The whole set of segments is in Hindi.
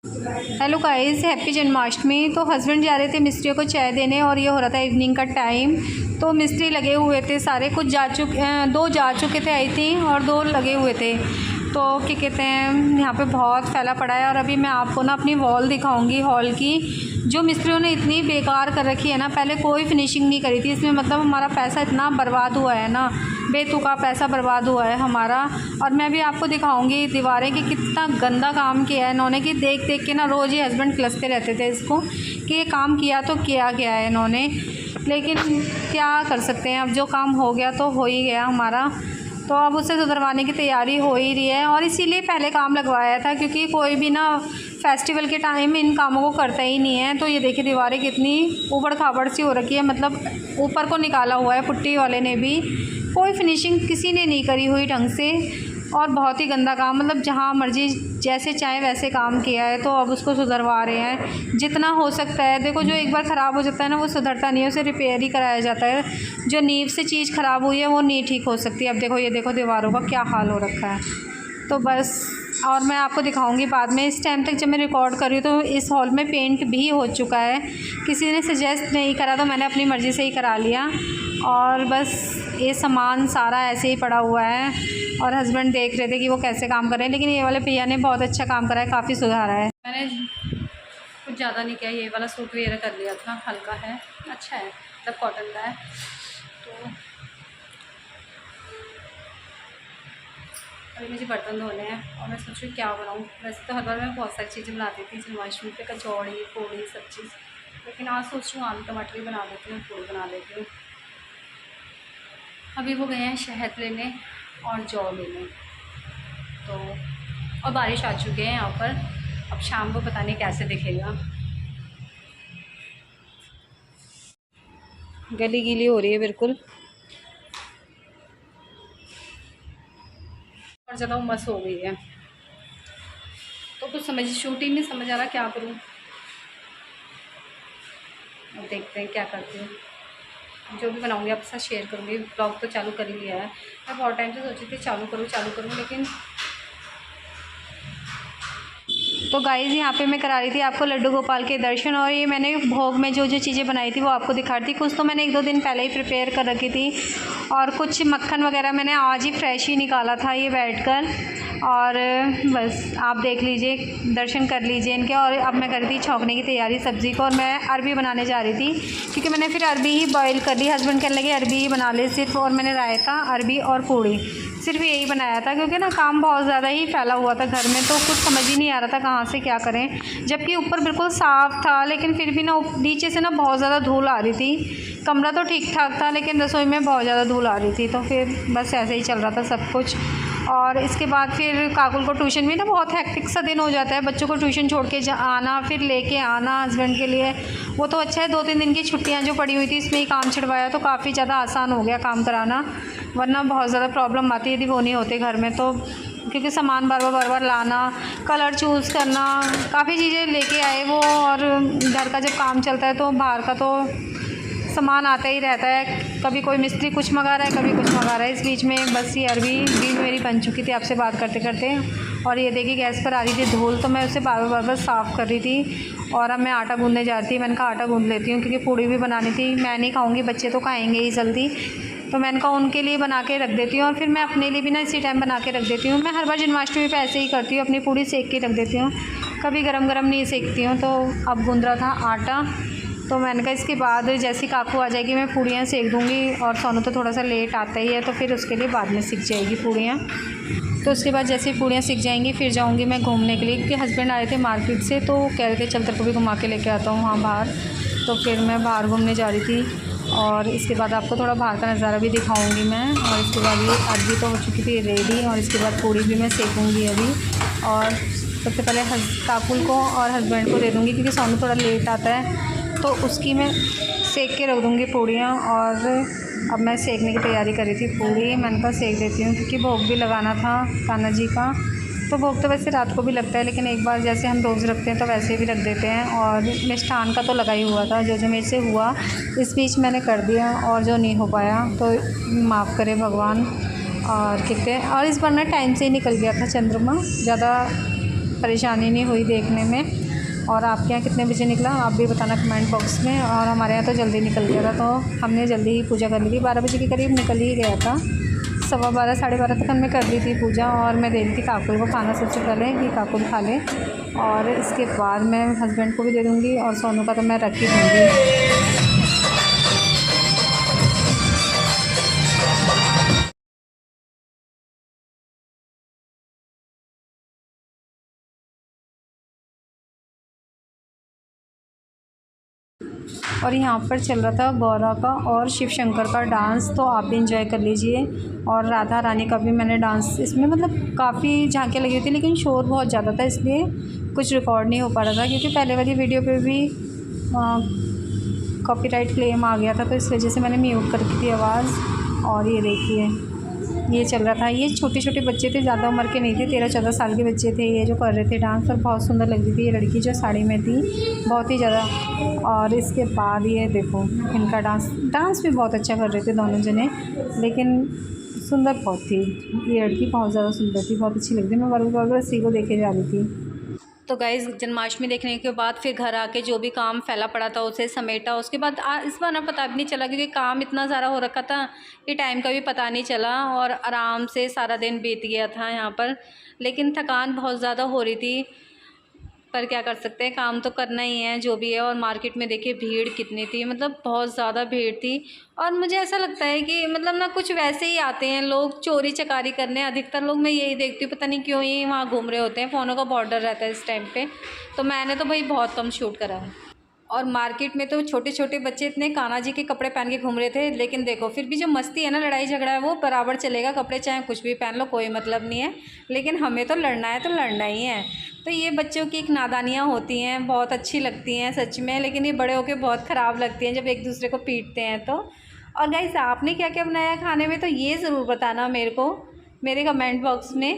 Hello guys, happy Janmashtami. तो हस्बैंड जा रहे थे मिस्त्रियों को चाय देने और ये हो रहा था इवनिंग का टाइम। तो मिस्त्री लगे हुए थे सारे, कुछ दो जा चुके थे आई थिंक और दो लगे हुए थे। तो क्या कहते हैं, यहाँ पे बहुत फैला पड़ा है। और अभी मैं आपको ना अपनी वॉल दिखाऊंगी हॉल की, जो मिस्त्रियों ने इतनी बेकार कर रखी है ना। पहले कोई फिनिशिंग नहीं करी थी इसमें, मतलब हमारा पैसा इतना बर्बाद हुआ है ना, बेतुका पैसा बर्बाद हुआ है हमारा। और मैं भी आपको दिखाऊंगी दीवारें कि कितना गंदा काम किया है इन्होंने, कि देख देख के ना रोज़ ही हस्बैंड क्लसते रहते थे इसको कि ये काम किया तो किया गया है इन्होंने। लेकिन क्या कर सकते हैं, अब जो काम हो गया तो हो ही गया हमारा। तो अब उसे सुधरवाने की तैयारी हो ही रही है। और इसीलिए पहले काम लगवाया था, क्योंकि कोई भी ना फेस्टिवल के टाइम इन कामों को करता ही नहीं है। तो ये देखिए दीवारें कितनी ऊबड़ खाबड़ सी हो रखी है, मतलब ऊपर को निकाला हुआ है पुट्टी वाले ने भी, कोई फिनिशिंग किसी ने नहीं करी हुई ढंग से। और बहुत ही गंदा काम, मतलब जहाँ मर्जी जैसे चाहे वैसे काम किया है। तो अब उसको सुधरवा रहे हैं जितना हो सकता है। देखो, जो एक बार ख़राब हो जाता है ना वो सुधरता नहीं है, उसे रिपेयर ही कराया जाता है। जो नींव से चीज़ ख़राब हुई है वो नहीं ठीक हो सकती। अब देखो, ये देखो दीवारों का क्या हाल हो रखा है। तो बस, और मैं आपको दिखाऊंगी बाद में। इस टाइम तक जब मैं रिकॉर्ड कर रही हूँ तो इस हॉल में पेंट भी हो चुका है, किसी ने सजेस्ट नहीं करा तो मैंने अपनी मर्ज़ी से ही करा लिया। और बस ये सामान सारा ऐसे ही पड़ा हुआ है और हस्बैंड देख रहे थे कि वो कैसे काम कर रहे हैं। लेकिन ये वाले भैया ने बहुत अच्छा काम करा है, काफ़ी सुधारा है। मैंने कुछ ज़्यादा नहीं किया, ये वाला सूट वेयर कर लिया था, हल्का है, अच्छा है, मतलब कॉटन का है। तो अभी मुझे बर्तन धोने हैं और मैं सोच रही हूँ क्या बनाऊँ। वैसे तो हर बार मैं बहुत सारी चीज़ें बनाती थी जन्माष्टमी पे, कचौड़ी पूड़ी सब चीज़। लेकिन आज सोच रही हूँ आलू टमाटर ही बना लेती हूँ, पूड़ी बना लेती हूँ। अभी वो गए हैं शहद लेने और जौ लेने, तो और बारिश आ चुके हैं यहाँ पर। अब शाम को पता नहीं कैसे दिखेगा, गली गीली हो रही है बिल्कुल और ज़्यादा उमस हो गई है। तो कुछ समझ शूटिंग नहीं समझ आ रहा क्या करूँ। अब देखते हैं क्या करती हूँ, जो भी बनाऊँगी आपके साथ शेयर करूँगी। ब्लॉग तो चालू कर ही लिया है, मैं बहुत टाइम से सोची थी चालू करूँ लेकिन। तो गाइज़, यहाँ पे मैं करा रही थी आपको लड्डू गोपाल के दर्शन। और ये मैंने भोग में जो जो चीज़ें बनाई थी वो आपको दिखा रही थी। कुछ तो मैंने 1-2 दिन पहले ही प्रिपेयर कर रखी थी और कुछ मक्खन वगैरह मैंने आज ही फ्रेश ही निकाला था ये बैठकर। और बस आप देख लीजिए, दर्शन कर लीजिए इनके। और अब मैं कर रही थी छौंकने की तैयारी सब्ज़ी को, और मैं अरबी बनाने जा रही थी क्योंकि मैंने फिर अरबी ही बॉईल कर ली। हस्बैंड कहने लगे अरबी ही बना ले सिर्फ, और मैंने रायता, अरबी और पूड़ी सिर्फ यही बनाया था, क्योंकि ना काम बहुत ज़्यादा ही फैला हुआ था घर में। तो कुछ समझ ही नहीं आ रहा था कहाँ से क्या करें, जबकि ऊपर बिल्कुल साफ़ था लेकिन फिर भी ना नीचे से ना बहुत ज़्यादा धूल आ रही थी। कमरा तो ठीक ठाक था लेकिन रसोई में बहुत ज़्यादा धूल आ रही थी। तो फिर बस ऐसे ही चल रहा था सब कुछ। और इसके बाद फिर काकुल को ट्यूशन भी ना, बहुत हेक्टिक सा दिन हो जाता है, बच्चों को ट्यूशन छोड़ के आना, फिर लेके आना हस्बैंड के लिए। वो तो अच्छा है 2-3 दिन की छुट्टियां जो पड़ी हुई थी इसमें ही काम छिड़वाया, तो काफ़ी ज़्यादा आसान हो गया काम कराना। वरना बहुत ज़्यादा प्रॉब्लम आती है यदि वो नहीं होते घर में तो, क्योंकि सामान बार बार लाना, कलर चूज़ करना, काफ़ी चीज़ें लेके आए वो। और घर का जब काम चलता है तो बाहर का तो सामान आता ही रहता है, कभी कोई मिस्त्री कुछ मंगा रहा है, कभी कुछ मंगा रहा है। इस बीच में बस ये अरबी भी मेरी बन चुकी थी आपसे बात करते करते। और ये देखिए गैस पर आ रही थी धूल, तो मैं उसे बार साफ़ कर रही थी। और अब मैं आटा गूँधने जा रही थी। मैंने कहा आटा गूँध लेती हूँ क्योंकि पूड़ी भी बनानी थी। मैं नहीं खाऊँगी, बच्चे तो खाएँगे ही जल्दी, तो मैंने कहा उनके लिए बना के रख देती हूँ और फिर मैं अपने लिए भी ना इसी टाइम बना के रख देती हूँ। मैं हर बार जन्माष्टमी पे ऐसे ही करती हूँ, अपनी पूड़ी सेक के रख देती हूँ, कभी गरम गरम नहीं सेकती हूँ। तो अब गूँध रहा था आटा, तो मैंने कहा इसके बाद जैसी काकू आ जाएगी मैं पूड़ियाँ सेक दूँगी। और सोनू तो थोड़ा सा लेट आता ही है, तो फिर उसके लिए बाद में सीख जाएगी पूड़ियाँ। तो उसके बाद जैसे पूड़ियाँ सीख जाएंगी फिर जाऊँगी मैं घूमने के लिए, क्योंकि हस्बैंड आए थे मार्केट से तो कह रहे थे चल तेरे को भी घुमा के लेके आता हूँ वहाँ बाहर। तो फिर मैं बाहर घूमने जा रही थी। और इसके बाद आपको थोड़ा बाहर का नज़ारा भी दिखाऊंगी मैं। और इसके बाद ये अरबी तो हो चुकी थी रेडी, और इसके बाद पूड़ी भी मैं सेकूँगी अभी। और सबसे पहले काकुल को और हस्बैंड को दे दूँगी, क्योंकि सोनू थोड़ा लेट आता है तो उसकी मैं सेक के रख दूँगी पूड़ियाँ। और अब मैं सेकने की तैयारी कर रही थी पूड़ी, मैंने कहा सेक देती हूँ क्योंकि भोग भी लगाना था कान्हा जी का। तो भोग तो वैसे रात को भी लगता है, लेकिन एक बार जैसे हम रोज़ रखते हैं तो वैसे भी रख देते हैं। और मिष्ठान का तो लगा ही हुआ था, जो जो मेरे से हुआ इस बीच मैंने कर दिया, और जो नहीं हो पाया तो माफ़ करे भगवान। और कहते हैं, और इस बार ना टाइम से ही निकल गया था चंद्रमा, ज़्यादा परेशानी नहीं हुई देखने में। और आपके यहाँ कितने बजे निकला आप भी बताना कमेंट बॉक्स में। और हमारे यहाँ तो जल्दी निकल गया था, तो हमने जल्दी ही पूजा कर ली थी, 12 बजे के करीब निकल ही गया था। 12:15 साढ़े 12 तक हमने कर ली थी पूजा। और मैं दे रही थी काकुल को खाना सबसे पहले कि काकुल खा ले, और इसके बाद मैं हस्बैंड को भी दे दूँगी, और सोनू का तो मैं रख ही दूँगी। और यहाँ पर चल रहा था गौरा का और शिव शंकर का डांस, तो आप भी इंजॉय कर लीजिए। और राधा रानी का भी मैंने डांस इसमें मतलब काफ़ी झांकियाँ लगी थी, लेकिन शोर बहुत ज़्यादा था इसलिए कुछ रिकॉर्ड नहीं हो पा रहा था, क्योंकि पहले वाली वीडियो पे भी कॉपीराइट क्लेम आ गया था, तो इस वजह से मैंने म्यूट कर दी थी आवाज़। और ये देखिए ये चल रहा था, ये छोटे छोटे बच्चे थे, ज़्यादा उम्र के नहीं थे, 13-14 साल के बच्चे थे ये जो कर रहे थे डांस। और बहुत सुंदर लग रही थी ये लड़की जो साड़ी में थी, बहुत ही ज़्यादा। और इसके बाद ये देखो इनका डांस भी बहुत अच्छा कर रहे थे दोनों जने, लेकिन सुंदर बहुत थी ये लड़की, बहुत ज़्यादा सुंदर थी, बहुत अच्छी लग रही थी। मैं बार इसी को देखे जा रही थी। तो गाइज़ जन्माष्टमी देखने के बाद फिर घर आके जो भी काम फैला पड़ा था उसे समेटा। उसके बाद इस बार ना पता भी नहीं चला, क्योंकि काम इतना सारा हो रखा था कि टाइम का भी पता नहीं चला, और आराम से सारा दिन बीत गया था यहाँ पर। लेकिन थकान बहुत ज़्यादा हो रही थी, पर क्या कर सकते हैं, काम तो करना ही है जो भी है। और मार्केट में देखिए भीड़ कितनी थी, मतलब बहुत ज़्यादा भीड़ थी। और मुझे ऐसा लगता है कि मतलब ना कुछ वैसे ही आते हैं लोग चोरी चकारी करने, अधिकतर लोग मैं यही देखती हूँ, पता नहीं क्यों ही वहाँ घूम रहे होते हैं। फ़ोनों का बॉर्डर रहता है इस टाइम पे, तो मैंने तो भाई बहुत कम शूट करा है। और मार्केट में तो छोटे छोटे बच्चे इतने कान्हा जी के कपड़े पहन के घूम रहे थे, लेकिन देखो फिर भी जो मस्ती है ना, लड़ाई झगड़ा है, वो बराबर चलेगा। कपड़े चाहे कुछ भी पहन लो, कोई मतलब नहीं है, लेकिन हमें तो लड़ना है तो लड़ना ही है। तो ये बच्चों की एक नादानियाँ होती हैं, बहुत अच्छी लगती हैं सच में, लेकिन ये बड़े होकर बहुत ख़राब लगती हैं जब एक दूसरे को पीटते हैं तो। और गाइस आपने क्या क्या बनाया खाने में, तो ये ज़रूर बताना मेरे को मेरे कमेंट बॉक्स में।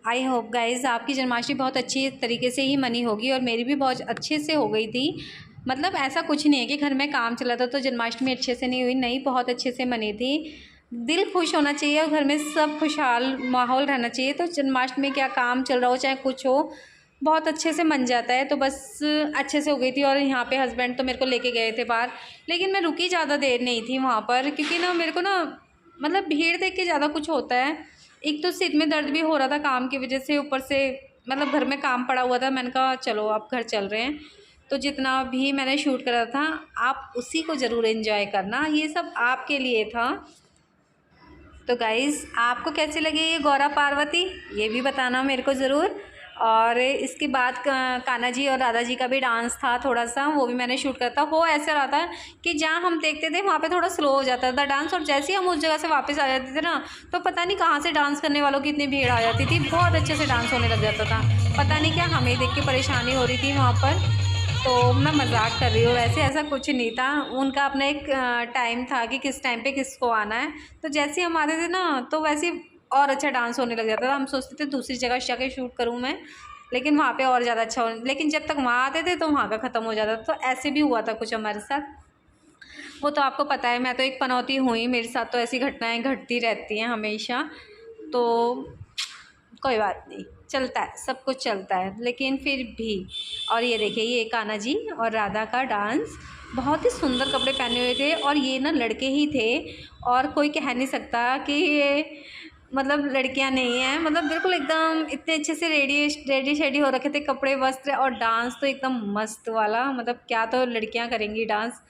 आई होप गाइज़ आपकी जन्माष्टमी बहुत अच्छी तरीके से ही मनी होगी, और मेरी भी बहुत अच्छे से हो गई थी। मतलब ऐसा कुछ नहीं है कि घर में काम चला था तो जन्माष्टमी अच्छे से नहीं हुई, नहीं, बहुत अच्छे से मनी थी। दिल खुश होना चाहिए और घर में सब खुशहाल माहौल रहना चाहिए, तो जन्माष्टमी क्या काम चल रहा हो चाहे कुछ हो, बहुत अच्छे से मन जाता है। तो बस अच्छे से हो गई थी। और यहाँ पे हस्बैंड तो मेरे को लेके गए थे बाहर, लेकिन मैं रुकी ज़्यादा देर नहीं थी वहाँ पर, क्योंकि ना मेरे को ना मतलब भीड़ देख के ज़्यादा कुछ होता है। एक तो सिर में दर्द भी हो रहा था काम की वजह से, ऊपर से मतलब घर में काम पड़ा हुआ था। मैंने कहा चलो अब घर चल रहे हैं, तो जितना भी मैंने शूट करा था आप उसी को ज़रूर एंजॉय करना, ये सब आपके लिए था। तो गाइज़ आपको कैसे लगे ये गौरा पार्वती, ये भी बताना मेरे को ज़रूर। और इसके बाद कान्हा जी और राधा जी का भी डांस था थोड़ा सा, वो भी मैंने शूट करता। हो ऐसा रहा था कि जहाँ हम देखते थे वहाँ पे थोड़ा स्लो हो जाता था डांस, और जैसे ही हम उस जगह से वापस आ जाते थे ना, तो पता नहीं कहाँ से डांस करने वालों की इतनी भीड़ आ जाती थी, बहुत अच्छे से डांस होने लग जाता था। पता नहीं क्या हमें देख के परेशानी हो रही थी वहाँ पर, तो मैं मजाक कर रही हूँ, वैसे ऐसा कुछ नहीं था। उनका अपना एक टाइम था कि किस टाइम पे किसको आना है, तो जैसे हम आते थे ना तो वैसे और अच्छा डांस होने लग जाता था। हम सोचते थे दूसरी जगह जाके शूट करूँ मैं, लेकिन वहाँ पे और ज़्यादा अच्छा हो, लेकिन जब तक वहाँ आते थे तो वहाँ का ख़त्म हो जाता था। तो ऐसे भी हुआ था कुछ हमारे साथ, वो तो आपको पता है, मैं तो एक पनौती हुई, मेरे साथ तो ऐसी घटनाएँ घटती रहती हैं हमेशा। तो कोई बात नहीं, चलता है, सब कुछ चलता है, लेकिन फिर भी। और ये देखिए ये कान्हा जी और राधा का डांस, बहुत ही सुंदर कपड़े पहने हुए थे, और ये ना लड़के ही थे, और कोई कह नहीं सकता कि ये मतलब लड़कियां नहीं हैं। मतलब बिल्कुल एकदम इतने अच्छे से रेडी शेडी हो रखे थे, कपड़े वस्त्र, और डांस तो एकदम मस्त वाला, मतलब क्या तो लड़कियां करेंगी डांस,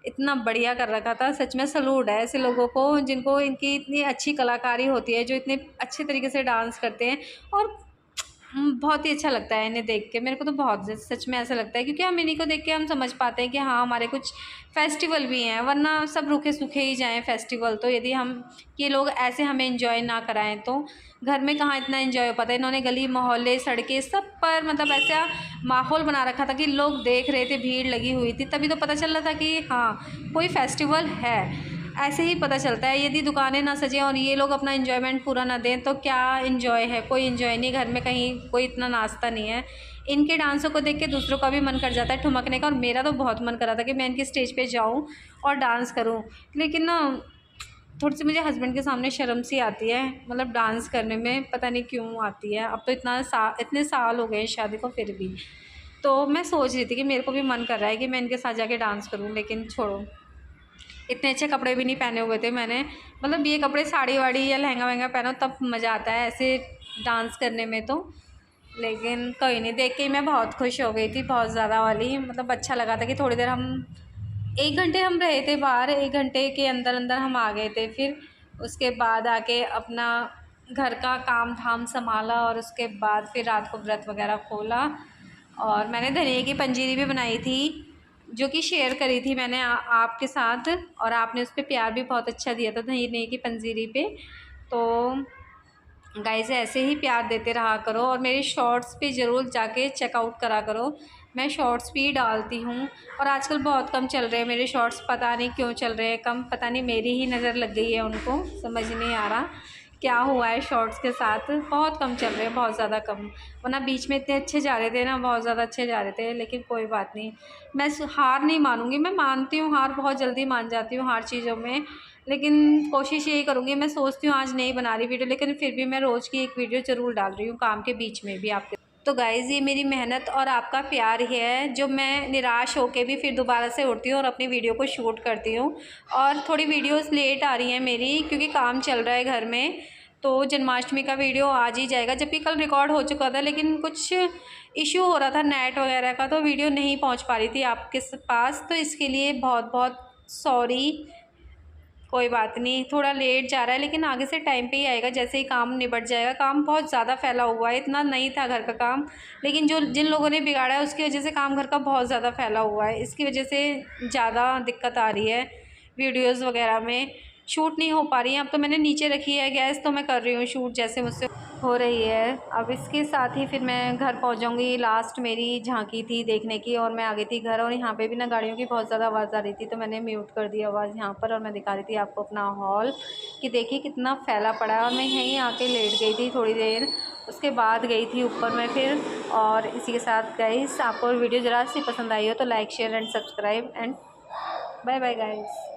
इतना बढ़िया कर रखा था। सच में सलूट है ऐसे लोगों को जिनको इनकी इतनी अच्छी कलाकारी होती है, जो इतने अच्छे तरीके से डांस करते हैं। और बहुत ही अच्छा लगता है इन्हें देख के, मेरे को तो बहुत सच में ऐसा लगता है, क्योंकि हम इन्हीं को देख के हम समझ पाते हैं कि हाँ हमारे कुछ फेस्टिवल भी हैं, वरना सब रूखे सूखे ही जाएं फेस्टिवल तो, यदि हम ये लोग ऐसे हमें एंजॉय ना कराएं तो घर में कहाँ इतना एंजॉय हो पाता है। इन्होंने गली मोहल्ले सड़कें सब पर मतलब ऐसा माहौल बना रखा था कि लोग देख रहे थे, भीड़ लगी हुई थी, तभी तो पता चल रहा था कि हाँ कोई फेस्टिवल है। ऐसे ही पता चलता है, यदि दुकानें ना सजें और ये लोग अपना एंजॉयमेंट पूरा ना दें तो क्या एंजॉय है, कोई एंजॉय नहीं। घर में कहीं कोई इतना नाचता नहीं है, इनके डांसों को देख के दूसरों का भी मन कर जाता है ठुमकने का, और मेरा तो बहुत मन कर रहा था कि मैं इनके स्टेज पे जाऊँ और डांस करूँ। लेकिन ना थोड़ी सी मुझे हस्बैंड के सामने शर्म सी आती है, मतलब डांस करने में पता नहीं क्यों आती है। अब तो इतने साल हो गए शादी को फिर भी। तो मैं सोच रही थी कि मेरे को भी मन कर रहा है कि मैं इनके साथ जाके डांस करूँ, लेकिन छोड़ो, इतने अच्छे कपड़े भी नहीं पहने हुए थे मैंने। मतलब ये कपड़े साड़ी वाड़ी या लहंगा वहंगा पहनो तब मज़ा आता है ऐसे डांस करने में तो। लेकिन कोई नहीं, देख के ही मैं बहुत खुश हो गई थी, बहुत ज़्यादा वाली। मतलब अच्छा लगा था कि थोड़ी देर हम 1 घंटे हम रहे थे बाहर, 1 घंटे के अंदर अंदर हम आ गए थे। फिर उसके बाद आके अपना घर का काम धाम संभाला, और उसके बाद फिर रात को व्रत वगैरह खोला। और मैंने धनिए की पंजीरी भी बनाई थी, जो कि शेयर करी थी मैंने आपके साथ, और आपने उस पर प्यार भी बहुत अच्छा दिया था धनिए की पंजीरी पे। तो गाइस ऐसे ही प्यार देते रहा करो, और मेरे शॉर्ट्स पे ज़रूर जाके चेकआउट करा करो। मैं शॉर्ट्स भी डालती हूँ, और आजकल बहुत कम चल रहे हैं मेरे शॉर्ट्स, पता नहीं क्यों चल रहे हैं कम। पता नहीं मेरी ही नज़र लग गई है उनको, समझ नहीं आ रहा क्या हुआ है शॉर्ट्स के साथ। बहुत कम चल रहे हैं, बहुत ज़्यादा कम। वरना बीच में इतने अच्छे जा रहे थे ना, बहुत ज़्यादा अच्छे जा रहे थे। लेकिन कोई बात नहीं, मैं हार नहीं मानूंगी। मैं मानती हूँ हार, बहुत जल्दी मान जाती हूँ हर चीज़ों में। लेकिन कोशिश यही करूँगी, मैं सोचती हूँ आज नहीं बना रही वीडियो, लेकिन फिर भी मैं रोज़ की एक वीडियो ज़रूर डाल रही हूँ, काम के बीच में भी आपके। तो गाइज़ ये मेरी मेहनत और आपका प्यार ही है, जो मैं निराश होके भी फिर दोबारा से उठती हूँ और अपनी वीडियो को शूट करती हूँ। और थोड़ी वीडियोस लेट आ रही हैं मेरी, क्योंकि काम चल रहा है घर में। तो जन्माष्टमी का वीडियो आज ही जाएगा, जबकि कल रिकॉर्ड हो चुका था, लेकिन कुछ इशू हो रहा था नेट वगैरह का, तो वीडियो नहीं पहुँच पा रही थी आपके पास। तो इसके लिए बहुत बहुत सॉरी। कोई बात नहीं, थोड़ा लेट जा रहा है, लेकिन आगे से टाइम पे ही आएगा, जैसे ही काम निबट जाएगा। काम बहुत ज़्यादा फैला हुआ है, इतना नहीं था घर का काम, लेकिन जिन लोगों ने बिगाड़ा है उसकी वजह से काम घर का बहुत ज़्यादा फैला हुआ है। इसकी वजह से ज़्यादा दिक्कत आ रही है, वीडियोज़ वगैरह में शूट नहीं हो पा रही है। अब तो मैंने नीचे रखी है गैस, तो मैं कर रही हूँ शूट जैसे मुझसे हो रही है। अब इसके साथ ही फिर मैं घर पहुँच जाऊँगी। लास्ट मेरी झांकी थी देखने की, और मैं आ गई थी घर। और यहाँ पे भी ना गाड़ियों की बहुत ज़्यादा आवाज़ आ रही थी, तो मैंने म्यूट कर दी आवाज़ यहाँ पर, और मैं दिखा रही थी आपको अपना हॉल कि देखिए कितना फैला पड़ा है। और मैं यहीं आके लेट गई थी थोड़ी देर, उसके बाद गई थी ऊपर मैं फिर। और इसी के साथ गाइस, आपको वीडियो ज़रा सी पसंद आई हो तो like share and subscribe, and bye bye guys.